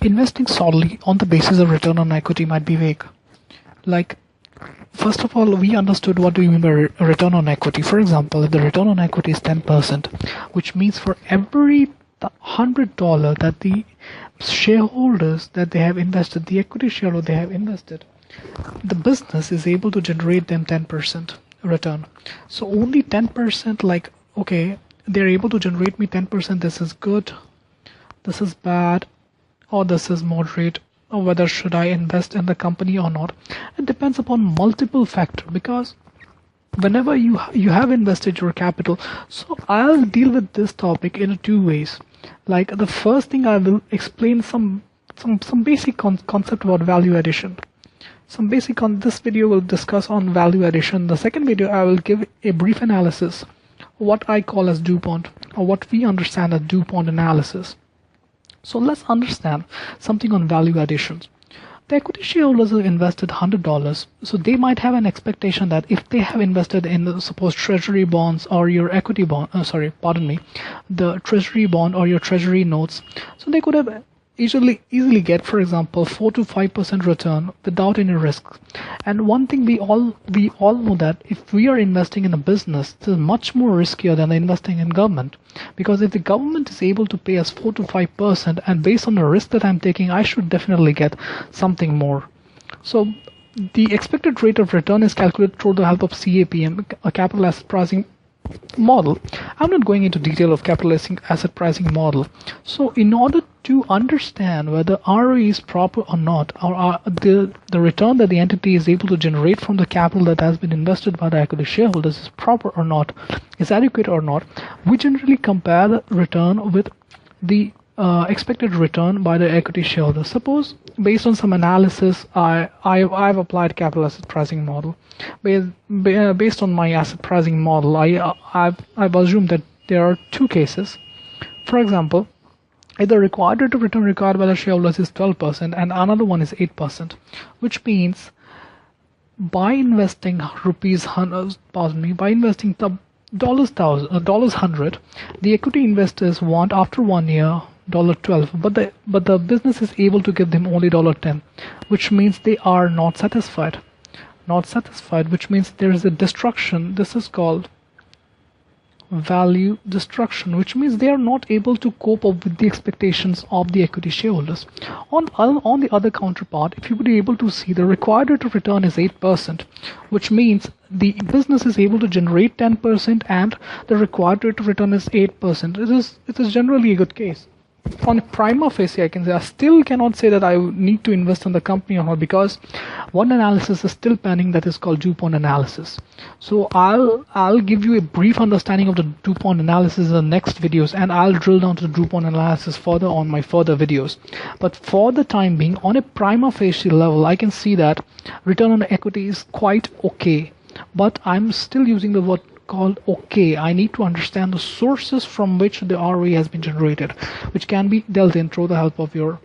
Investing solely on the basis of return on equity might be vague. Like, first of all, we understood what do you mean by return on equity. For example, if the return on equity is 10%, which means for every $100 that the shareholders that they have invested, the equity shareholder they have invested, the business is able to generate them 10% return. So only 10%, like, okay, they're able to generate me 10%, this is good, this is bad, or this is moderate, or whether should I invest in the company or not. It depends upon multiple factors, because whenever you have invested your capital. So I'll deal with this topic in two ways. Like, the first thing, I will explain some basic concept about value addition. Some basic on this video will discuss on value addition. The second video I will give a brief analysis, what I call as DuPont, or what we understand as DuPont analysis. So let's understand something on value additions. The equity shareholders have invested $100, so they might have an expectation that if they have invested in, suppose, treasury bonds or your equity bond, the treasury bond or your treasury notes, so they could have easily get, for example, 4 to 5% return without any risk. And one thing we all know, that if we are investing in a business, this is much more riskier than investing in government, because if the government is able to pay us 4 to 5%, and based on the risk that I'm taking, I should definitely get something more. So the expected rate of return is calculated through the help of CAPM, a capital asset pricing model. I'm not going into detail of capital asset pricing model. So in order to understand whether ROE is proper or not, or the return that the entity is able to generate from the capital that has been invested by the equity shareholders is proper or not, is adequate or not, we generally compare the return with the expected return by the equity shareholders. Suppose, based on some analysis, I've applied capital asset pricing model. Based on my asset pricing model, I've assumed that there are two cases. For example, if the required rate of return required by the shareholders is 12% and another one is 8%, which means by investing by investing the $100, the equity investors want after 1 year $12, but the business is able to give them only $10, which means they are not satisfied, which means there is a destruction. This is called value destruction, which means they are not able to cope up with the expectations of the equity shareholders. On the other counterpart, if you would be able to see, the required rate of return is 8%, which means the business is able to generate 10% and the required rate of return is 8%. It is generally a good case. On prima facie, I still cannot say that I need to invest in the company or not, because one analysis is still pending, that is called DuPont analysis. So I'll give you a brief understanding of the DuPont analysis in the next videos, and I'll drill down to the DuPont analysis further on my further videos. But for the time being, on a prima facie level, I can see that return on equity is quite okay, but I'm still using the word called okay. I need to understand the sources from which the ROE has been generated, which can be dealt in through the help of your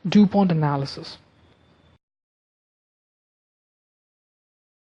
DuPont analysis.